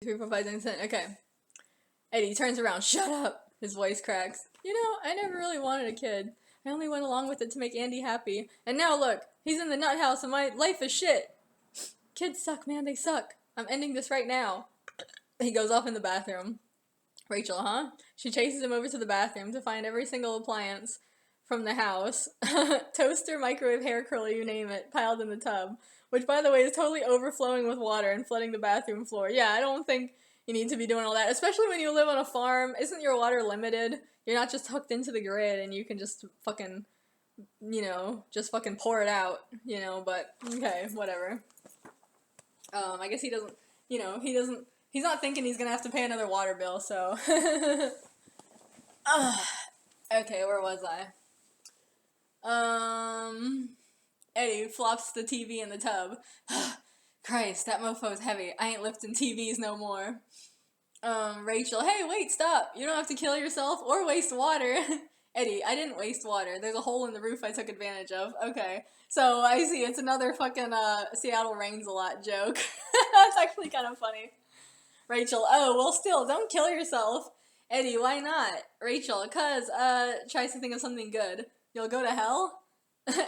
3, 4, 5, 6, 7. Okay. Eddie turns around. Shut up! His voice cracks. You know, I never really wanted a kid. I only went along with it to make Andy happy. And now look, he's in the nut house and my life is shit. Kids suck, man, they suck. I'm ending this right now. He goes off in the bathroom. Rachel, huh? She chases him over to the bathroom to find every single appliance from the house. Toaster, microwave, hair curler, you name it, piled in the tub. Which, by the way, is totally overflowing with water and flooding the bathroom floor. Yeah, I don't think you need to be doing all that, especially when you live on a farm. Isn't your water limited? You're not just hooked into the grid and you can just fucking, just fucking pour it out, but okay, whatever. I guess he doesn't, he's not thinking he's gonna have to pay another water bill, so. Okay, where was I? Eddie flops the TV in the tub. Christ, that mofo's heavy. I ain't lifting TVs no more. Rachel, hey, wait, stop. You don't have to kill yourself or waste water. Eddie, I didn't waste water. There's a hole in the roof I took advantage of. Okay. So, I see, it's another fucking, Seattle rains a lot joke. That's actually kind of funny. Rachel, oh, well, still, don't kill yourself. Eddie, why not? Rachel, cause, tries to think of something good. You'll go to hell?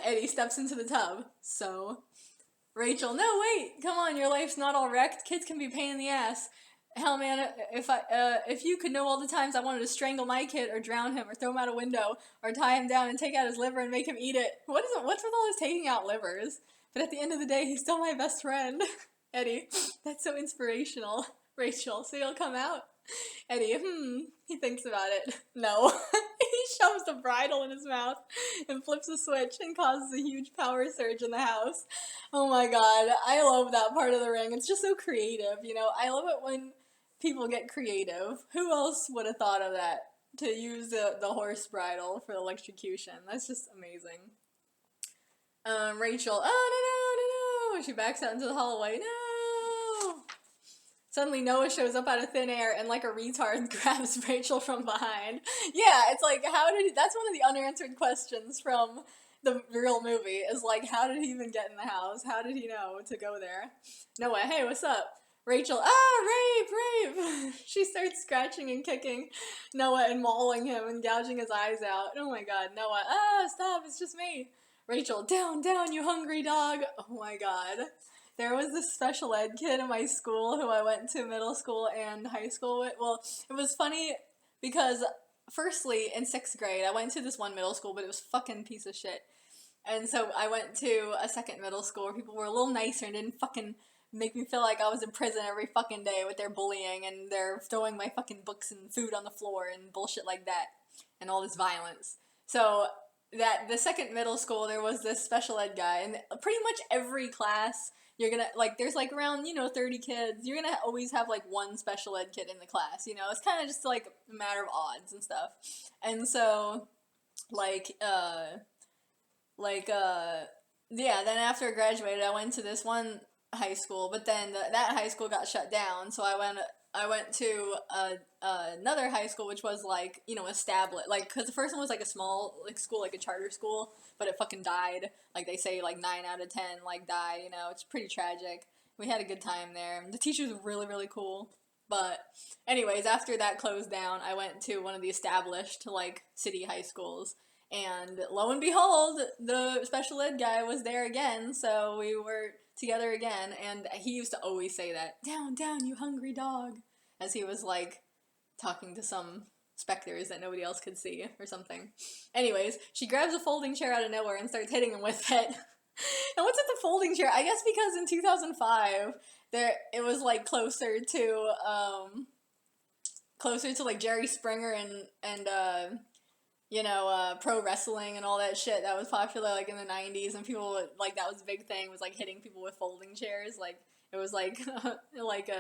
Eddie steps into the tub. So? Rachel, no, wait, come on, your life's not all wrecked. Kids can be a pain in the ass. Hell, man, if you could know all the times I wanted to strangle my kid or drown him or throw him out a window or tie him down and take out his liver and make him eat it. What's with all this taking out livers? But at the end of the day, he's still my best friend. Eddie, that's so inspirational. Rachel, so you'll come out? Eddie, he thinks about it. No. He shoves the bridle in his mouth and flips a switch and causes a huge power surge in the house. Oh my god, I love that part of the ring. It's just so creative, I love it when people get creative. Who else would have thought of that? To use the horse bridle for electrocution. That's just amazing. Rachel, oh, no. She backs out into the hallway. No! Suddenly Noah shows up out of thin air and like a retard grabs Rachel from behind. Yeah, it's like, that's one of the unanswered questions from the real movie, is like, how did he even get in the house? How did he know to go there? Noah, hey, what's up? Rachel, rape! She starts scratching and kicking Noah and mauling him and gouging his eyes out. Oh my god, Noah, stop, it's just me. Rachel, down, you hungry dog. Oh my god. There was this special ed kid in my school who I went to middle school and high school with. Well, it was funny because, firstly, in 6th grade, I went to this one middle school, but it was fucking piece of shit. And so I went to a second middle school where people were a little nicer and didn't fucking make me feel like I was in prison every fucking day with their bullying and their throwing my fucking books and food on the floor and bullshit like that. And all this violence. So, the second middle school, there was this special ed guy, and pretty much every class, you're gonna, there's around, 30 kids, you're gonna always have, one special ed kid in the class, it's kind of just, a matter of odds and stuff. And so, yeah, then after I graduated, I went to this one high school, but then that high school got shut down, so I went to another high school, which was, established, because the first one was, a small, school, a charter school, but it fucking died. They say, 9 out of 10, die, it's pretty tragic. We had a good time there. The teachers were really, really cool. But, anyways, after that closed down, I went to one of the established, city high schools. And, lo and behold, the special ed guy was there again, so we were together again, and he used to always say that, down, you hungry dog, as he was, talking to some specters that nobody else could see, or something. Anyways, she grabs a folding chair out of nowhere and starts hitting him with it. And what's with the folding chair? I guess because in 2005, it was, closer to, Jerry Springer and pro wrestling and all that shit that was popular, in the 90s, and people, that was a big thing, was, hitting people with folding chairs, it was, a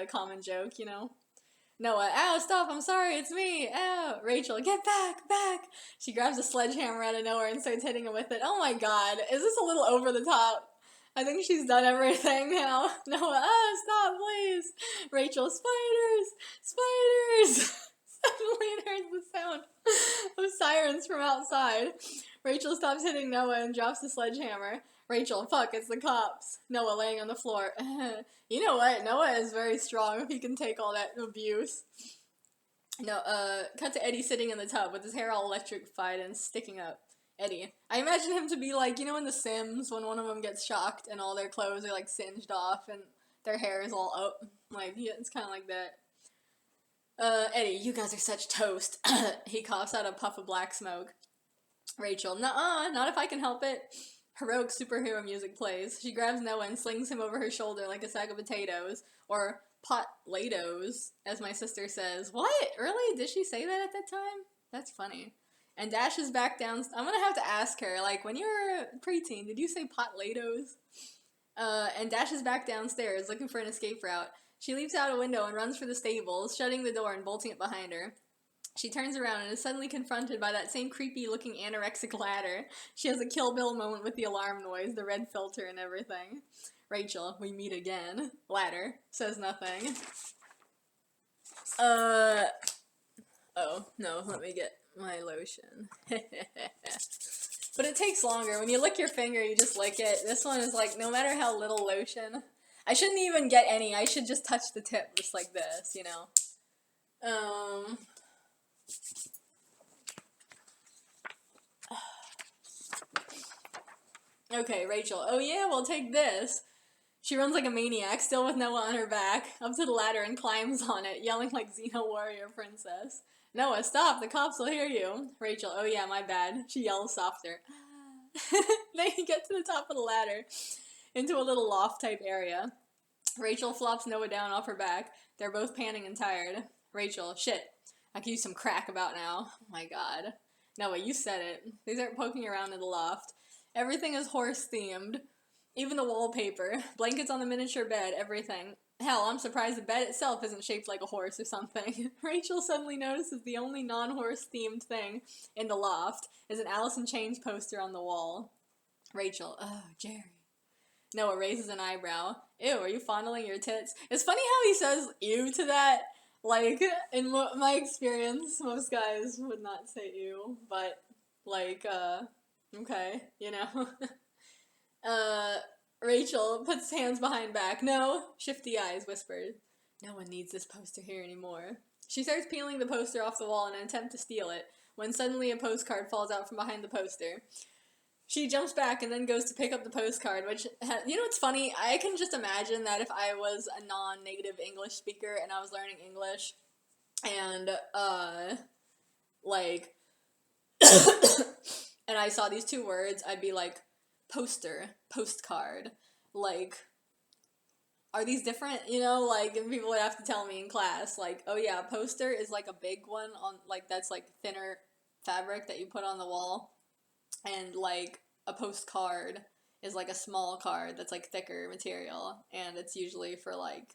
common joke, Noah, ow, stop, I'm sorry, it's me, ow. Rachel, get back. She grabs a sledgehammer out of nowhere and starts hitting him with it. Oh my god, is this a little over the top? I think she's done everything now. Noah, stop, please. Rachel, spiders. Suddenly hears the sound of sirens from outside. Rachel stops hitting Noah and drops the sledgehammer. Rachel, fuck, it's the cops. Noah laying on the floor. You know what? Noah is very strong if he can take all that abuse. No, cut to Eddie sitting in the tub with his hair all electrified and sticking up. Eddie. I imagine him to be like, you know in The Sims, when one of them gets shocked and all their clothes are like singed off and their hair is all up. Like, yeah, it's kind of like that. Eddie, you guys are such toast. He coughs out a puff of black smoke. Rachel, nuh-uh, not if I can help it. Heroic superhero music plays. She grabs Noah and slings him over her shoulder like a sack of potatoes. Or pot-latos, as my sister says. What? Really? Did she say that at that time? That's funny. And dashes back down. I'm gonna have to ask her, like, when you were a preteen, did you say pot-latos? And dashes back downstairs, looking for an escape route. She leaps out a window and runs for the stables, shutting the door and bolting it behind her. She turns around and is suddenly confronted by that same creepy-looking anorexic ladder. She has a Kill Bill moment with the alarm noise, the red filter, and everything. Rachel, we meet again. Ladder, says nothing. Oh, no, let me get my lotion. But it takes longer. When you lick your finger, you just lick it. This one is like, no matter how little lotion. I shouldn't even get any. I should just touch the tip just like this, you know. Okay, Rachel. Oh yeah, we'll take this. She runs like a maniac, still with Noah on her back, up to the ladder and climbs on it, yelling like Xena Warrior Princess. Noah, stop, the cops will hear you. Rachel, oh yeah, my bad. She yells softer. They get to the top of the ladder, into a little loft-type area. Rachel flops Noah down off her back. They're both panting and tired. Rachel, shit, I could use some crack about now. Oh my god. Noah, you said it. They start poking around in the loft. Everything is horse-themed. Even the wallpaper. Blankets on the miniature bed, everything. Hell, I'm surprised the bed itself isn't shaped like a horse or something. Rachel suddenly notices the only non-horse-themed thing in the loft is an Alice in Chains poster on the wall. Rachel, oh, Jerry. Noah raises an eyebrow. Ew, are you fondling your tits? It's funny how he says ew to that. Like, in my experience, most guys would not say ew, but, like, okay, you know. Rachel puts hands behind back. No, shifty eyes, whispered. No one needs this poster here anymore. She starts peeling the poster off the wall in an attempt to steal it, when suddenly a postcard falls out from behind the poster. She jumps back and then goes to pick up the postcard, which, you know what's funny? I can just imagine that if I was a non-native English speaker and I was learning English, and, like, and I saw these two words, I'd be like, poster, postcard, like, are these different, you know, like, and people would have to tell me in class, like, oh yeah, a poster is like a big one on, like, that's like thinner fabric that you put on the wall, and like, a postcard is like a small card that's like thicker material, and it's usually for like,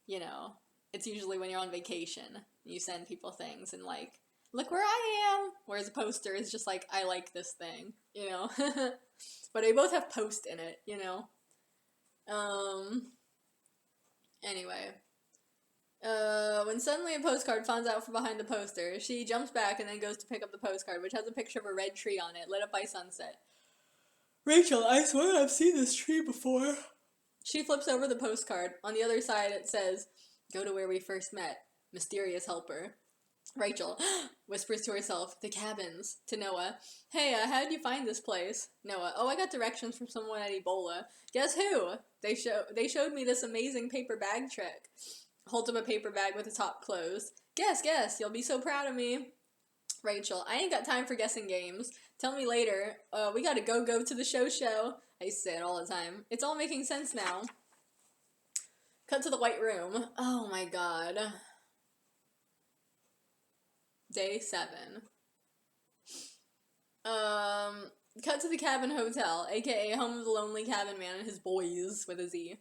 you know, it's usually when you're on vacation, you send people things, and like, look where I am, whereas a poster is just like, I like this thing, you know. But they both have post in it, you know. Anyway. When suddenly a postcard finds out from behind the poster, she jumps back and then goes to pick up the postcard, which has a picture of a red tree on it, lit up by sunset. Rachel, I swear I've seen this tree before. She flips over the postcard. On the other side it says, go to where we first met. Mysterious helper. Rachel whispers to herself, the cabins. To Noah, hey, how'd you find this place? Noah, oh, I got directions from someone at Ebola. Guess who? They showed me this amazing paper bag trick. Holds up a paper bag with the top closed. Guess, you'll be so proud of me. Rachel, I ain't got time for guessing games. Tell me later. We gotta go to the show. I used to say it all the time. It's all making sense now. Cut to the White Room. Oh my god. Day 7. Cut to the Cabin Hotel, aka Home of the Lonely Cabin Man and his boys, with a Z.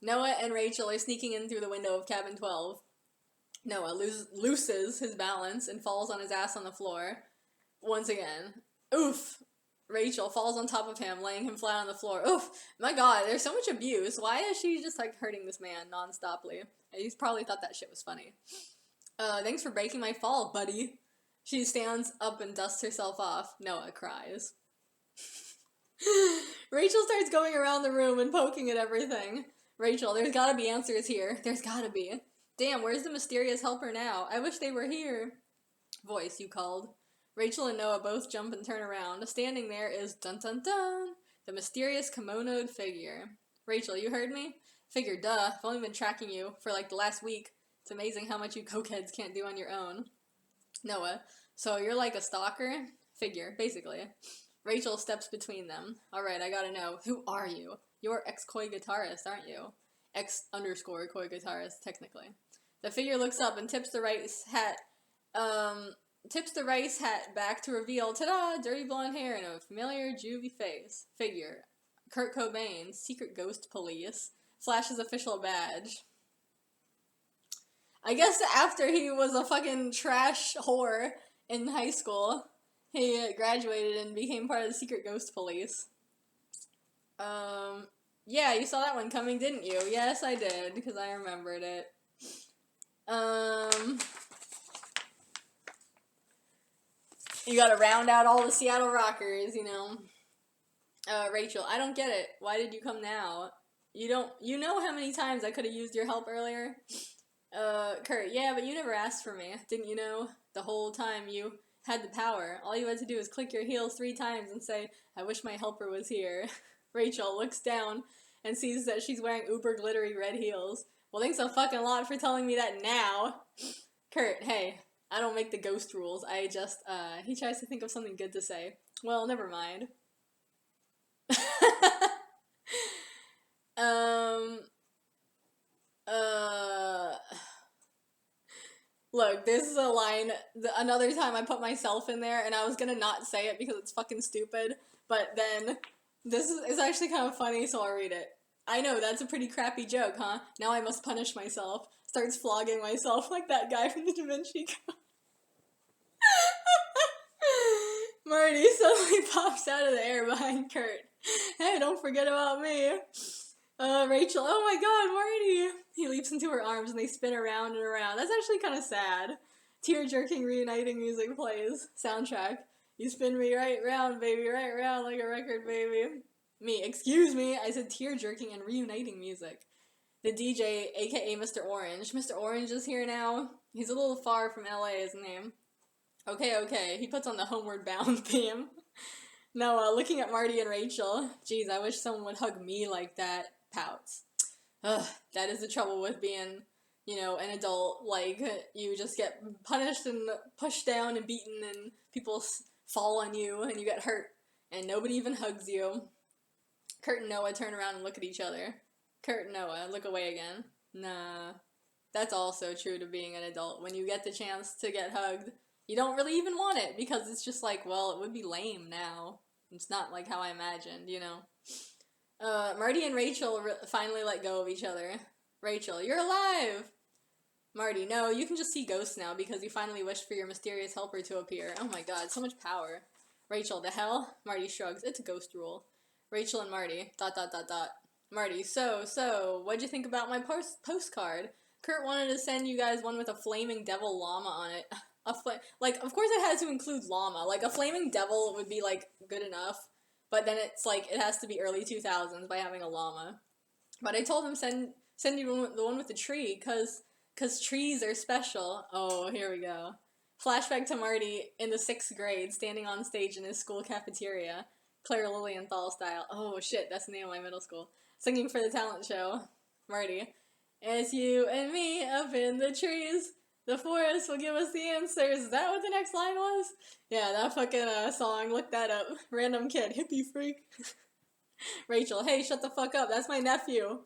Noah and Rachel are sneaking in through the window of Cabin 12. Noah loses his balance and falls on his ass on the floor. Once again. Oof! Rachel falls on top of him, laying him flat on the floor. Oof! My god, there's so much abuse. Why is she just, like, hurting this man non-stoply? He's probably thought that shit was funny. Thanks for breaking my fall, buddy. She stands up and dusts herself off. Noah cries. Rachel starts going around the room and poking at everything. Rachel, there's gotta be answers here. There's gotta be. Damn, where's the mysterious helper now? I wish they were here. Voice, you called. Rachel and Noah both jump and turn around. Standing there is dun dun dun, the mysterious kimonoed figure. Rachel, you heard me? Figure, duh. I've only been tracking you for like the last week. It's amazing how much you cokeheads can't do on your own. Noah, so you're like a stalker? Figure, basically. Rachel steps between them. Alright, I gotta know. Who are you? You're ex-Koi guitarist, aren't you? Ex_Koi guitarist, technically. The figure looks up and tips the rice hat back to reveal, ta-da, dirty blonde hair and a familiar juvie face. Figure. Kurt Cobain, secret ghost police. Flash's official badge. I guess after he was a fucking trash whore in high school, he graduated and became part of the secret ghost police. Yeah, you saw that one coming, didn't you? Yes, I did, because I remembered it. You gotta round out all the Seattle Rockers, you know. Rachel, I don't get it. Why did you come now? You know how many times I could have used your help earlier? Kurt, yeah, but you never asked for me. Didn't you know? The whole time you had the power. All you had to do was click your heels 3 times and say, I wish my helper was here. Rachel looks down and sees that she's wearing uber glittery red heels. Well, thanks a fucking lot for telling me that now. Kurt, hey, I don't make the ghost rules. I just, he tries to think of something good to say. Well, never mind. Look, this is a line, another time I put myself in there, and I was gonna not say it because it's fucking stupid, but then, this is actually kind of funny, so I'll read it. I know, that's a pretty crappy joke, huh? Now I must punish myself. Starts flogging myself like that guy from the Da Vinci Code. Marty suddenly pops out of the air behind Kurt. Hey, don't forget about me. Rachel, oh my god, Marty! He leaps into her arms and they spin around and around. That's actually kind of sad. Tear-jerking, reuniting music plays. Soundtrack. You spin me right round, baby, right round like a record, baby. Me, excuse me, I said tear-jerking and reuniting music. The DJ, aka Mr. Orange. Mr. Orange is here now. He's a little far from LA, isn't he? Okay. He puts on the Homeward Bound theme. Noah, looking at Marty and Rachel. Geez, I wish someone would hug me like that. Pouts. Ugh, that is the trouble with being, an adult. Like, you just get punished and pushed down and beaten and people fall on you and you get hurt and nobody even hugs you. Kurt and Noah turn around and look at each other. Kurt and Noah, look away again. Nah. That's also true to being an adult. When you get the chance to get hugged, you don't really even want it because it's just like, well, it would be lame now. It's not like how I imagined, Marty and Rachel finally let go of each other. Rachel, you're alive! Marty, no, you can just see ghosts now because you finally wished for your mysterious helper to appear. Oh my god, so much power. Rachel, the hell? Marty shrugs. It's a ghost rule. Rachel and Marty, ... Marty, so, what'd you think about my postcard? Kurt wanted to send you guys one with a flaming devil llama on it. Of course it has to include llama. Like, a flaming devil would be, good enough. But then it's, it has to be early 2000s by having a llama. But I told him send you the one with the tree, cause trees are special. Oh, here we go. Flashback to Marty in the 6th grade, standing on stage in his school cafeteria. Claire Lilienthal style. Oh, shit, that's the name of my middle school. Singing for the talent show. Marty. It's you and me up in the trees. The forest will give us the answers. Is that what the next line was? Yeah, that fucking song. Look that up. Random kid. Hippie freak. Rachel, hey, shut the fuck up. That's my nephew.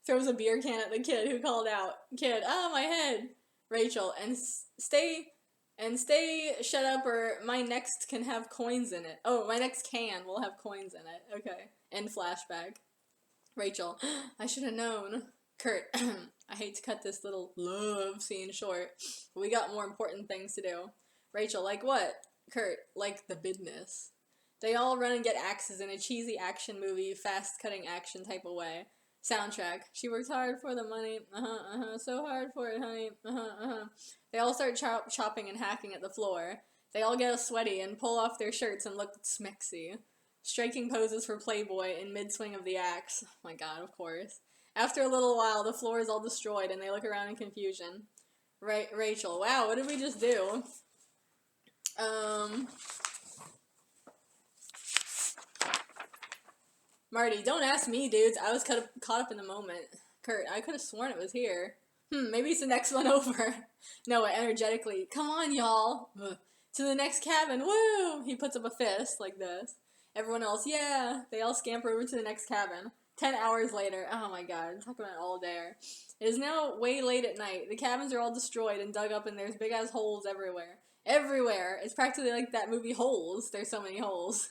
Throws a beer can at the kid who called out. Kid, my head. Rachel, and stay shut up or my next can have coins in it. Oh, my next can will have coins in it. Okay. End flashback. Rachel, I should have known. Kurt, I hate to cut this little love scene short, but we got more important things to do. Rachel, like what? Kurt, like the business. They all run and get axes in a cheesy action movie, fast-cutting action type of way. Soundtrack. She works hard for the money. So hard for it, honey. They all start chopping and hacking at the floor. They all get sweaty and pull off their shirts and look smexy. striking poses for Playboy in mid-swing of the axe. Oh my god, of course. After a little while, the floor is all destroyed and they look around in confusion. Rachel, wow, what did we just do? Marty, don't ask me, dudes. I was caught up in the moment. Kurt, I could have sworn it was here. Maybe it's the next one over. Noah, energetically, come on, y'all. Ugh. To the next cabin, woo! He puts up a fist, like this. Everyone else, yeah. They all scamper over to the next cabin. 10 hours later, oh my god, I'm talking about it all day. It is now way late at night. The cabins are all destroyed and dug up and there's big ass holes everywhere. Everywhere! It's practically like that movie Holes. There's so many holes.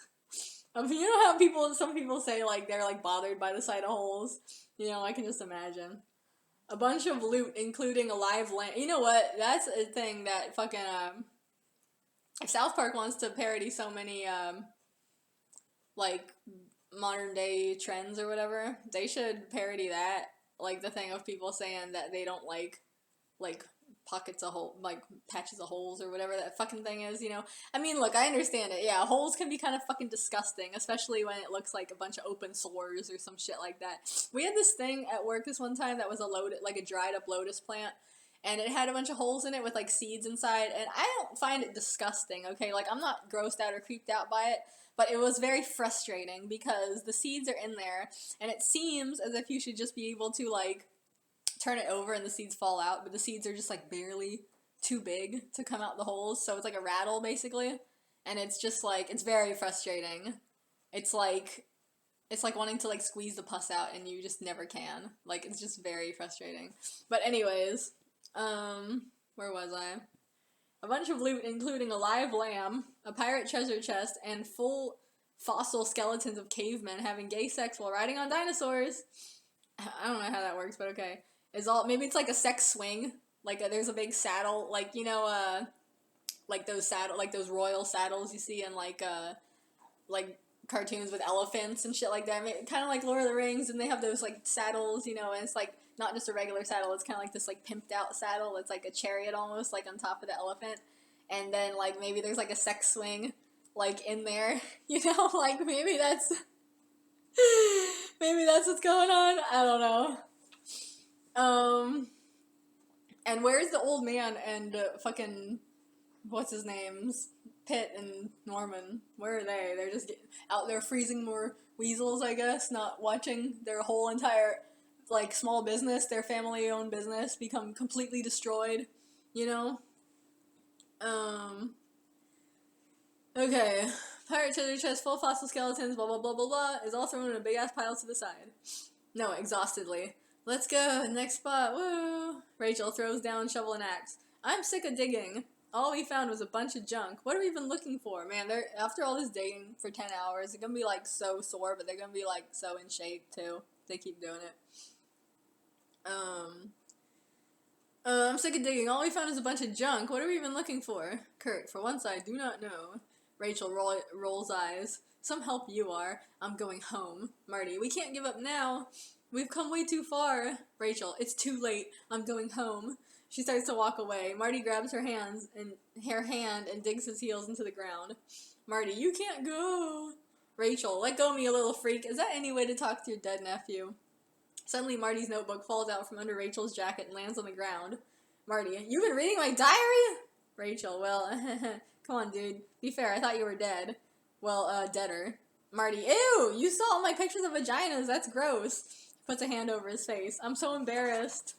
You know how some people say, like, they're, like, bothered by the sight of holes? You know, I can just imagine. A bunch of loot, including a live lamb. You know what? That's a thing that fucking, if South Park wants to parody so many, like, modern day trends or whatever, they should parody that. Like, the thing of people saying that they don't like, pockets of hole, like, patches of holes or whatever that fucking thing is, you know? I mean, look, I understand it. Yeah, holes can be kind of fucking disgusting, especially when it looks like a bunch of open sores or some shit like that. We had this thing at work this one time that was a dried up lotus plant, and it had a bunch of holes in it with, like, seeds inside, and I don't find it disgusting, okay? Like, I'm not grossed out or creeped out by it, but it was very frustrating because the seeds are in there, and it seems as if you should just be able to, like, turn it over and the seeds fall out, but the seeds are just, like, barely too big to come out the holes, so it's like a rattle, basically, and it's just, like, it's very frustrating. It's like wanting to, like, squeeze the pus out, and you just never can. Like, it's just very frustrating. But anyways, where was I? A bunch of loot, including a live lamb, a pirate treasure chest, and full fossil skeletons of cavemen having gay sex while riding on dinosaurs. I don't know how that works, but okay. Maybe it's like a sex swing. Like, there's a big saddle, like, you know, like those royal saddles you see in, like cartoons with elephants and shit like that. I mean, kind of like Lord of the Rings, and they have those, like, saddles, you know, and it's, like, not just a regular saddle, it's kind of like this, like, pimped out saddle. It's like a chariot almost, like, on top of the elephant. And then, like, maybe there's, like, a sex swing, like, in there, you know? Like, maybe that's what's going on. I don't know. And where's the old man and fucking, what's his names? Pitt and Norman. Where are they? They're just out there freezing more weasels, I guess, not watching their whole entire, like, small business, their family-owned business, become completely destroyed, you know? Okay. Pirate treasure chest full of fossil skeletons, blah blah blah blah blah, is all thrown in a big-ass pile to the side. No, exhaustedly. Let's go, next spot, woo! Rachel throws down shovel and axe. I'm sick of digging. All we found was a bunch of junk. What are we even looking for? Man, after all this digging for 10 hours, they're gonna be, like, so sore, but they're gonna be, like, so in shape, too. They keep doing it. I'm sick of digging. All we found is a bunch of junk. What are we even looking for? Kurt, for once I do not know. Rachel rolls eyes. Some help you are. I'm going home. Marty, we can't give up now. We've come way too far. Rachel, it's too late. I'm going home. She starts to walk away. Marty grabs her hand and digs his heels into the ground. Marty, you can't go. Rachel, let go of me, you little freak. Is that any way to talk to your dead nephew? Suddenly, Marty's notebook falls out from under Rachel's jacket and lands on the ground. Marty, you've been reading my diary? Rachel, well, come on, dude. Be fair, I thought you were dead. Well, deader. Marty, ew! You saw all my pictures of vaginas. That's gross. Puts a hand over his face. I'm so embarrassed.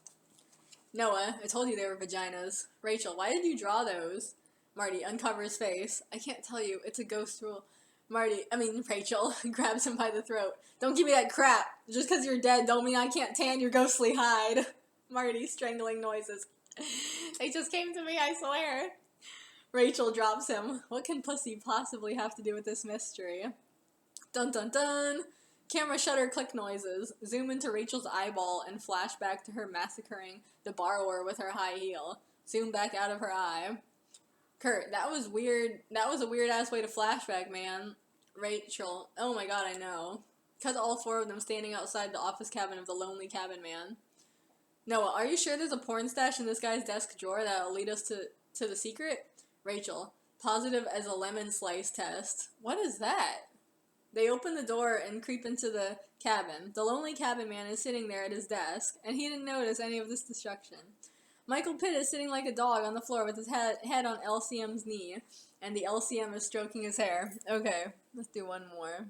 Noah, I told you they were vaginas. Rachel, why did you draw those? Marty, uncover his face. I can't tell you. It's a ghost rule. Rachel grabs him by the throat. Don't give me that crap. Just because you're dead don't mean I can't tan your ghostly hide. Marty, strangling noises. They just came to me, I swear. Rachel drops him. What can pussy possibly have to do with this mystery? Dun dun dun. Camera shutter click noises. Zoom into Rachel's eyeball and flash back to her massacring the borrower with her high heel. Zoom back out of her eye. Kurt, that was weird. That was a weird-ass way to flashback, man. Rachel, oh my god, I know. Cut all four of them standing outside the office cabin of the lonely cabin man. Noah, are you sure there's a porn stash in this guy's desk drawer that'll lead us to the secret? Rachel, positive as a lemon slice test. What is that? They open the door and creep into the cabin. The lonely cabin man is sitting there at his desk, and he didn't notice any of this destruction. Michael Pitt is sitting like a dog on the floor with his head on LCM's knee, and the LCM is stroking his hair. Okay, let's do one more.